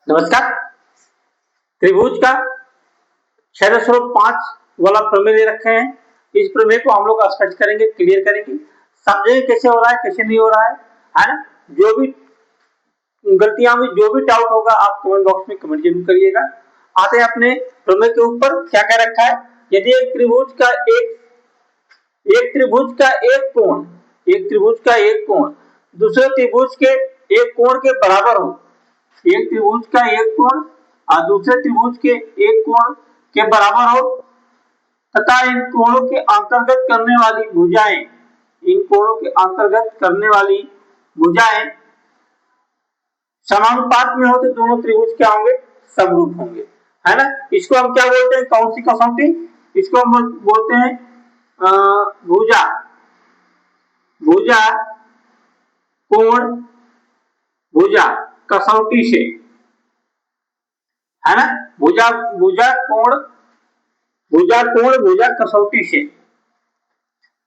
नमस्कार। त्रिभुज का क्षेत्र स्रोत 5 वाला प्रमेय ले रखे हैं। इस प्रमेय को हम लोग स्पष्ट करेंगे, क्लियर करेंगे, समझेंगे कैसे हो रहा है, कैसे नहीं हो रहा है ना। जो भी गलतियां हुई, जो भी डाउट होगा आप कमेंट बॉक्स में कमेंट जरूर करिएगा। आते हैं अपने प्रमेय के ऊपर। क्या कह रखा है, यदि एक त्रिभुज का एक कोण दूसरे त्रिभुज के एक कोण के बराबर हो, एक त्रिभुज का एक कोण और दूसरे त्रिभुज के एक कोण के बराबर हो तथा इन कोणों के अंतर्गत करने वाली समानुपात में हो तो दोनों त्रिभुज क्या होंगे, समरूप होंगे, है ना। इसको हम क्या बोलते हैं, कौन सी कसौटी, इसको हम बोलते हैं भुजा कोण भुजा कसौटी से, है ना। भुजा कोण कसौटी से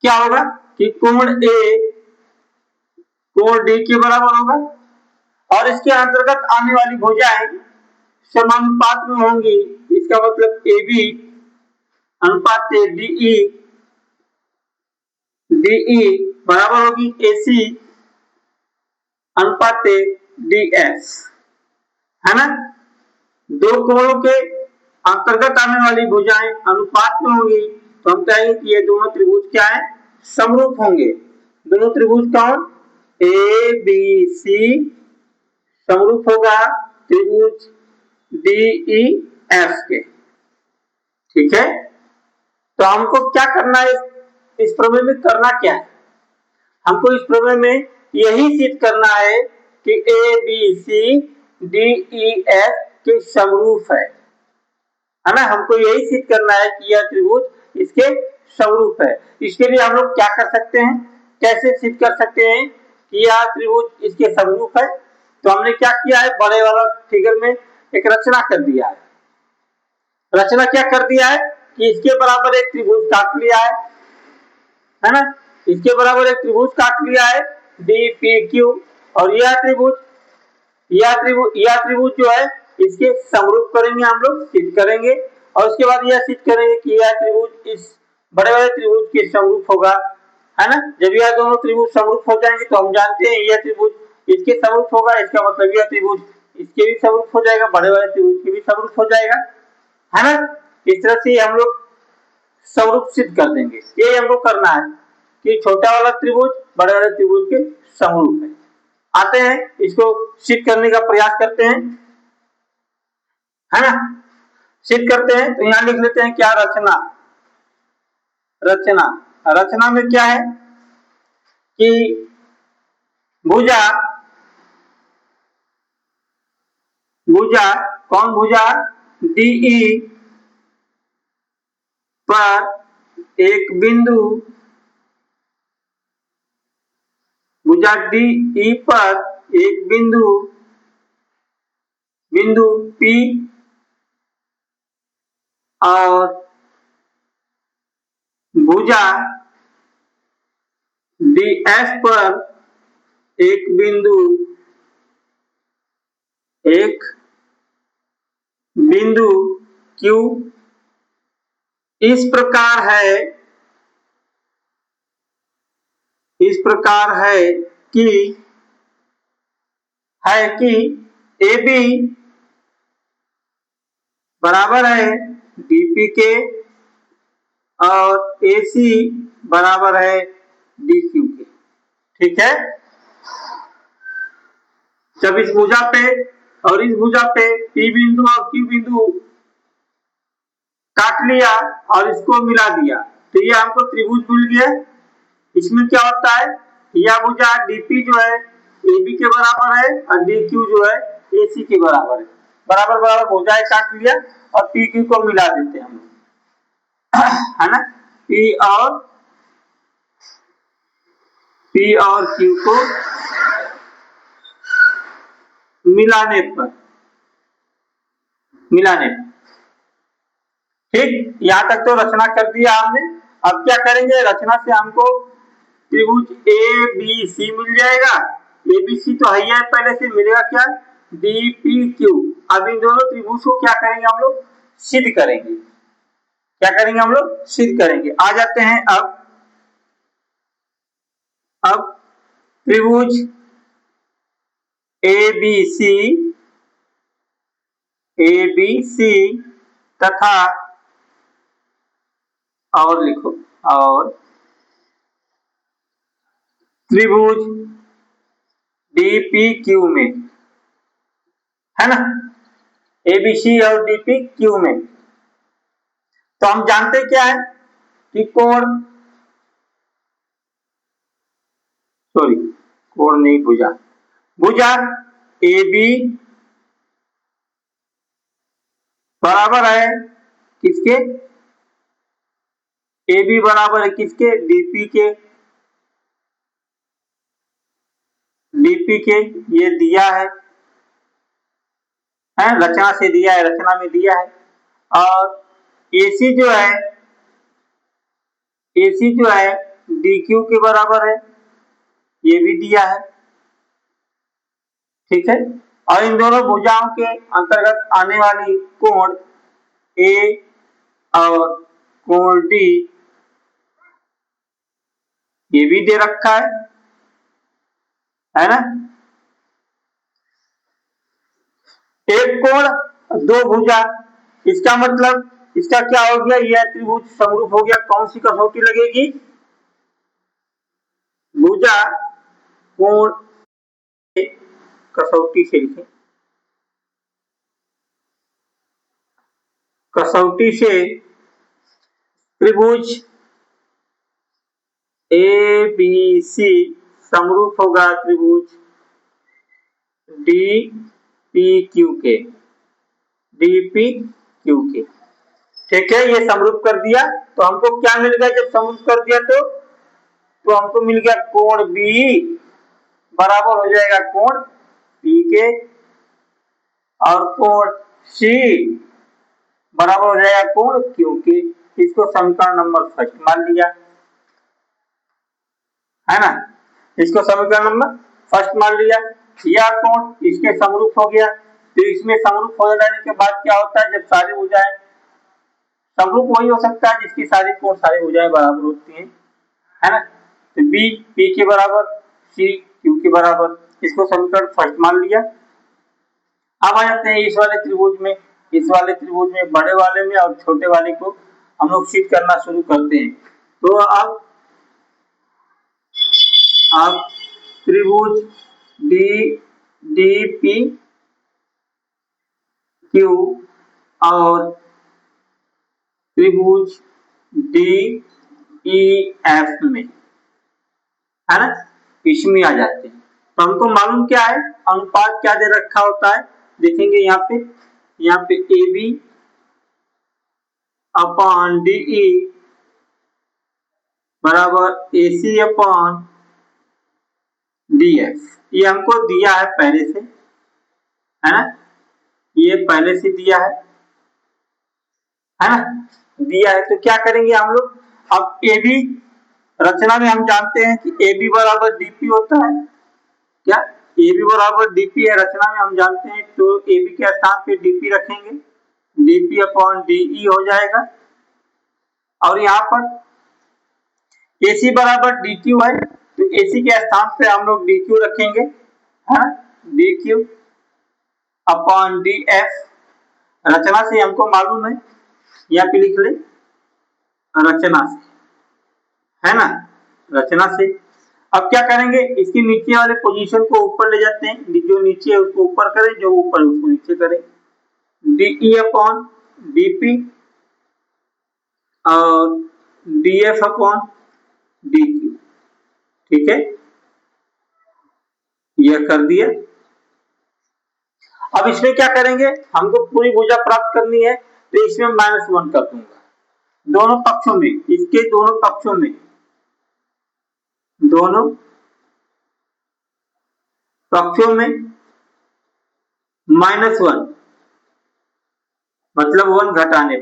क्या होगा कि कोण ए कोण डी के बराबर होगा और इसके अंतर्गत आने वाली भुजाएं समानुपात में होंगी। इसका मतलब ए बी अनुपात डीई बराबर होगी एसी अनुपात डीएस, है ना। दो कोणों के अंतर्गत आने वाली भुजाएं अनुपात में होंगी तो हम कहेंगे कि ये दोनों त्रिभुज क्या है, समरूप होंगे। दोनों त्रिभुज कौन, ए बी सी समरूप होगा त्रिभुज डीई एफ के, ठीक है। तो हमको क्या करना है, इस प्रमेय में करना क्या है, हमको इस प्रमेय में यही सिद्ध करना है कि A B C D E F के समरूप है ना। हमको यही सिद्ध करना है कि यह त्रिभुज इसके समरूप है। इसके लिए हम लोग क्या कर सकते हैं, कैसे सिद्ध कर सकते हैं कि यह त्रिभुज इसके समरूप है। तो हमने क्या किया है, बड़े वाला फिगर में एक रचना कर दिया है। रचना क्या कर दिया है कि इसके बराबर एक त्रिभुज काट लिया है ना। इसके बराबर एक त्रिभुज काट लिया है डी पी क्यू, और यह त्रिभुज जो है इसके समरूप करेंगे, हम लोग सिद्ध करेंगे। और उसके बाद यह सिद्ध करेंगे कि यह त्रिभुज इस बड़े वाले त्रिभुज के समरूप होगा, है ना। जब यह दोनों त्रिभुज समरूप हो जाएंगे तो हम जानते हैं यह त्रिभुज इसके समरूप होगा, इसका मतलब यह त्रिभुज इसके भी समरूप हो जाएगा, बड़े वाले त्रिभुज के भी समरूप हो जाएगा, है ना। इस तरह से हम लोग समरूप सिद्ध कर देंगे। ये हमको करना है कि छोटा वाला त्रिभुज बड़े वाले त्रिभुज के समरूप है। आते हैं इसको सिद्ध करने का प्रयास करते हैं, है ना। सिद्ध करते हैं तो यहां लिख लेते हैं क्या, रचना में क्या है कि भुजा कौन भुजा डीई पर एक बिंदु, भुजा डीई पर एक बिंदु P और भुजा DS पर एक बिंदु Q इस प्रकार है कि AB बराबर है DP के और AC बराबर है DQ के, ठीक है। जब इस भुजा पे और इस भुजा पे P बिंदु और Q बिंदु काट लिया और इसको मिला दिया तो ये हमको त्रिभुज मिल गया। इसमें क्या होता है, यह भुजा DP जो है AB के बराबर है और DQ जो है AC के बराबर है। बराबर भुजाएं काट लिया और PQ को मिला देते हैं हम, है ना। P और Q को मिलाने पर ठीक, यहां तक तो रचना कर दिया हमने। अब क्या करेंगे, रचना से हमको त्रिभुज ABC मिल जाएगा। ABC तो है पहले से, मिलेगा क्या, डी पी क्यू। अब इन दोनों त्रिभुज को क्या करेंगे हम लोग, सिद्ध करेंगे। क्या करेंगे हम लोग, सिद्ध करेंगे। आ जाते हैं अब त्रिभुज ए बी सी तथा, और लिखो, और त्रिभुज DPQ में, है ना, ABC और DPQ में। तो हम जानते क्या है कि कोण नहीं, भुजा AB बराबर है किसके, AB बराबर है किसके, DP के। ये दिया है, रचना से दिया है, रचना में दिया है। और AC जो है DQ के बराबर है, ये भी दिया है। ठीक है। और इन दोनों भुजाओं के अंतर्गत आने वाली कोण A और कोण D ये भी दे रखा है ना। एक कोण दो भुजा, इसका मतलब इसका क्या हो गया, यह त्रिभुज समरूप हो गया। कौन सी कसौटी लगेगी, भुजा कोण कसौटी से लिखें, कसौटी से त्रिभुज ABC समरूप होगा त्रिभुज DPQ के। ठीक है, ये समरूप कर दिया तो हमको क्या मिल गया, जब समरूप कर दिया तो हमको मिल गया कोण B बराबर हो जाएगा कोण P के, और कोण C बराबर हो जाएगा कोण Q के। इसको समीकरण नंबर फर्स्ट मान लिया, है ना, इसको समीकरण नंबर फर्स्ट मान लिया। यह कोण इसके समरूप हो गया। तो इसमें समरूप हो जाने के बाद क्या होता है, जब सारी भुजाएं, समरूप वही हो सकता है जिसकी सारी कोण सारी भुजाएं बराबर होती हैं, है ना। तो B P के बराबर, C Q के बराबर, इसको समीकरण फर्स्ट मान लिया। अब आ जाते हैं इस वाले त्रिभुज में। इस वाले त्रिभुज में, बड़े वाले में और छोटे वाले को हम लोग सिद्ध करना शुरू करते हैं। तो अब त्रिभुज DPQ और त्रिभुज DEF में, है ना, इसमें आ जाते हैं। तो हमको मालूम क्या है, अनुपात क्या दे रखा होता है, देखेंगे यहाँ पे AB अपॉन DE बराबर AC अपॉन DF। ये हमको दिया है पहले से, है ना, ये पहले से दिया है ना, दिया है। तो क्या करेंगे हम लोग, अब AB रचना में हम जानते हैं कि AB बराबर DP होता है। क्या AB बराबर DP है, रचना में हम जानते हैं। तो AB के स्थान पे DP रखेंगे, DP अपॉन DE हो जाएगा। और यहाँ पर AC बराबर DQ है, तो AC के स्थान पे हम लोग DQ रखेंगे, है DQ अपॉन DF। रचना से हमको मालूम है, यहाँ पे लिख ले, रचना से, है ना, रचना से। अब क्या करेंगे, इसके नीचे वाले पोजीशन को ऊपर ले जाते हैं, जो नीचे है उसको ऊपर करें, जो ऊपर है उसको नीचे करें। DE अपॉन DP और DF अपॉन DQ। ठीक है, यह कर दिया। अब इसमें क्या करेंगे, हमको पूरी भुजा प्राप्त करनी है, तो इसमें -1 कर दूंगा दोनों पक्षों में, इसके दोनों पक्षों में, दोनों पक्षों में -1, मतलब 1 घटाने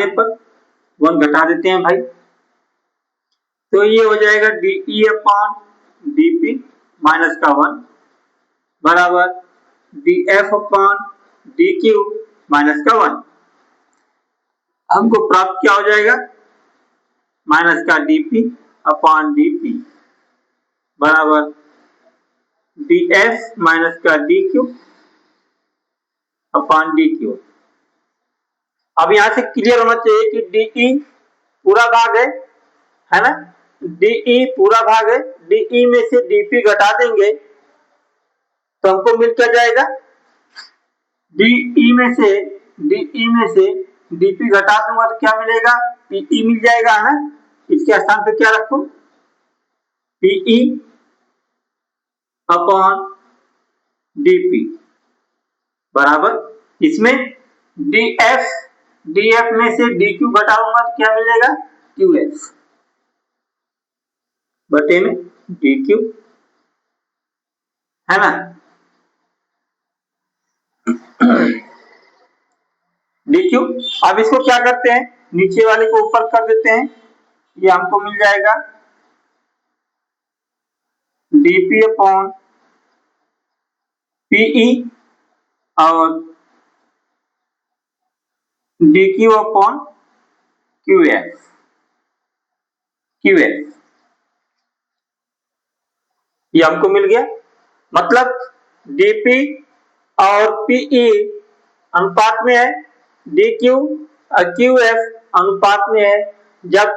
पर 1 घटा देते हैं भाई। तो ये हो जाएगा DE अपॉन DP माइनस का 1 बराबर df अपॉन dq माइनस का 1। हमको प्राप्त क्या हो जाएगा, माइनस का dp अपॉन dp बराबर df माइनस का dq अपॉन dq। अब यहां से क्लियर होना चाहिए कि de पूरा भाग है ना, de पूरा भाग है, de में से dp घटा देंगे तो हमको मिल क्या जाएगा, de में से dp घटा दूंगा तो क्या मिलेगा, pe मिल जाएगा है ना। इसके स्थान पे क्या रखूं, pe अपॉन dp बराबर इसमें df में से dq घटाऊंगा तो क्या मिलेगा, qf बटे में dq है ना। dq अब इसको क्या करते हैं, नीचे वाले को ऊपर कर देते हैं, ये हमको मिल जाएगा dp अपॉन pe और dq अपॉन qf ये हमको मिल गया। मतलब dp और pe अनुपात में है, dq और qf अनुपात में है। जब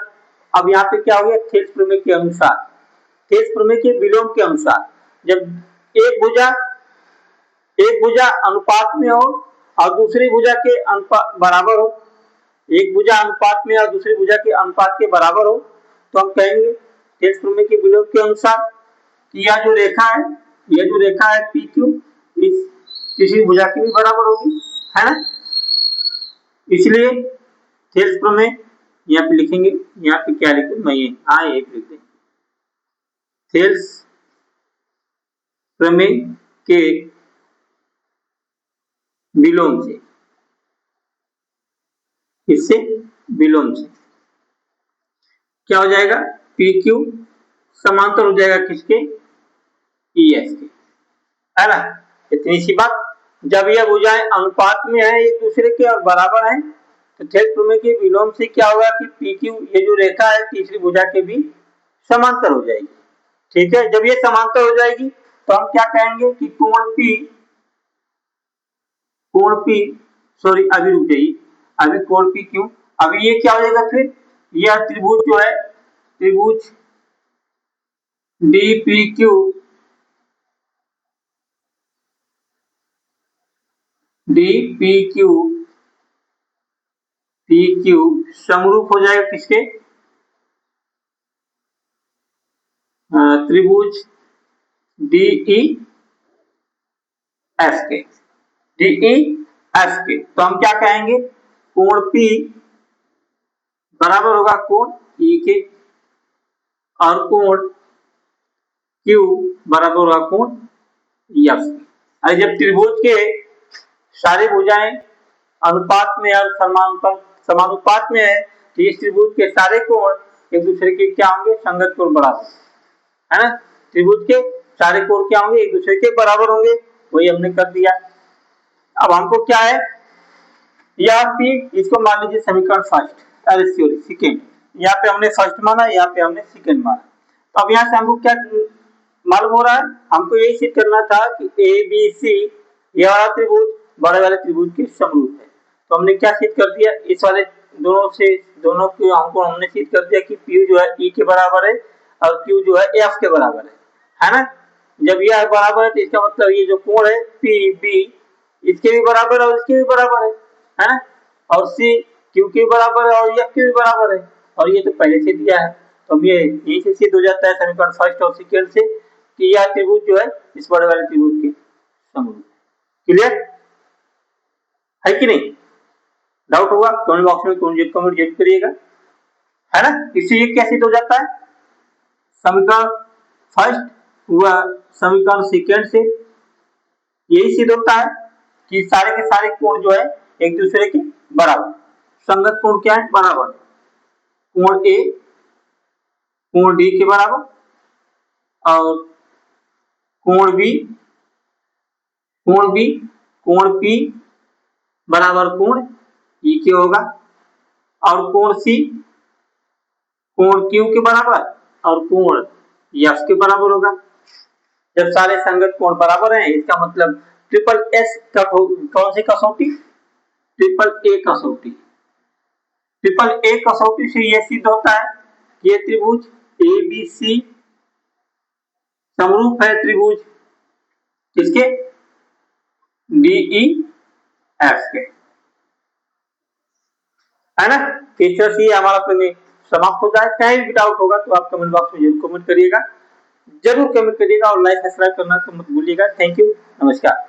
अब यहाँ पे क्या हो गया, थेल्स प्रमेय के अनुसार, थेल्स प्रमेय के विलोम के अनुसार, जब एक भुजा अनुपात में हो और दूसरी भुजा के अनुपात बराबर हो, एक भुजा अनुपात में और दूसरी भुजा के अनुपात के बराबर हो, तो हम कहेंगे थेल्स प्रमेय के विलोम के अनुसार कि यह जो रेखा है PQ इस किसी भुजा की भी बराबर होगी, है ना। इसलिए थेल्स प्रमेय यहाँ पे लिखेंगे, यहाँ पे क्या लिखें, मैं ये लिख दें, थेल्स प्रमेय के विलोम से, इससे विलोम से क्या हो जाएगा, PQ समांतर हो जाएगा किसके, EF के, है ना। इतनी सी बात। जब यह भुजाएं अनुपात में है एक दूसरे के और बराबर हैं तो थेल्स प्रमेय के विलोम से क्या होगा कि PQ ये जो रेखा है तीसरी भुजा के भी समांतर हो जाएगी। ठीक है, जब ये समांतर हो जाएगी तो हम क्या कहेंगे कि सॉरी अभी रुक जाइए, अभी कोण P क्यों, अभी ये क्या हो जाएगा, फिर यह त्रिभुज जो है, त्रिभुज DPQ PQ समरूप हो जाएगा किसके, त्रिभुज DEF के। तो हम क्या कहेंगे, कोण P बराबर होगा कोण E के और कोण Q बराबर होगा कोण F के। अरे जब त्रिभुज के सारी भुजाएं अनुपात में और समानुपात में है तो इस त्रिभुज के सारे कोण एक दूसरे के क्या होंगे, संगत कोण बराबर, है ना। त्रिभुज के सारे कोण क्या होंगे, एक दूसरे के बराबर होंगे, वही हमने कर दिया। अब हमको क्या है, यह P इसको मान लीजिए समीकरण फर्स्ट, अरे सॉरी सेकंड, यहाँ पे हमने फर्स्ट माना, यहाँ पे हमने सेकंड माना। तो अब यहाँ से हमको क्या मालूम हो रहा है, हमको यही सिद्ध करना था कि ABC यह वाला त्रिभुज बड़े वाले त्रिभुज के समरूप है। तो हमने क्या सिद्ध कर दिया, इस वाले दोनों के हमको हमने सिद्ध कर दिया कि P जो है E के बराबर है और Q जो है F के बराबर है ना। जब यह बराबर है तो इसका मतलब ये जो कोण है PB इसके भी बराबर है और इसके भी बराबर है ना, और C Q के बराबर है और F के भी बराबर है, और ये तो पहले से दिया है। तो अब ये यही से सिद्ध हो जाता है समीकरण फर्स्ट और सेकंड से कि यह त्रिभुज जो है इस बड़े वाले त्रिभुज के समरूप। क्लियर है कि नहीं, डाउट होगा कमेंट बॉक्स में कमेंट जरूर करिएगा, है ना। इससे ये क्या सिद्ध हो जाता है, समीकरण फर्स्ट हुआ समीकरण सेकंड से यही सिद्ध होता है कि सारे के सारे कोण जो है एक दूसरे के बराबर, संगत कोण क्या है, बराबर, कोण A कोण D के बराबर और कोण बी कोण पी बराबर कोण ई के होगा, और कोण सी कोण क्यू के बराबर और कोण एफ के बराबर होगा। जब सारे संगत कोण बराबर हैं इसका मतलब ट्रिपल एस का कौन सी कसौटी, ट्रिपल ए कसौटी। ट्रिपल ए कसौटी से यह सिद्ध होता है कि ये त्रिभुज ए बी सी समरूप है त्रिभुज किसके, डी ई एफ के, है ना। इस तरह से हमारा प्रमेय समाप्त हो जाए। कहीं भी डाउट होगा तो आप कमेंट बॉक्स में जरूर कमेंट करिएगा और लाइक सब्सक्राइब करना तो मत भूलिएगा। थैंक यू, नमस्कार।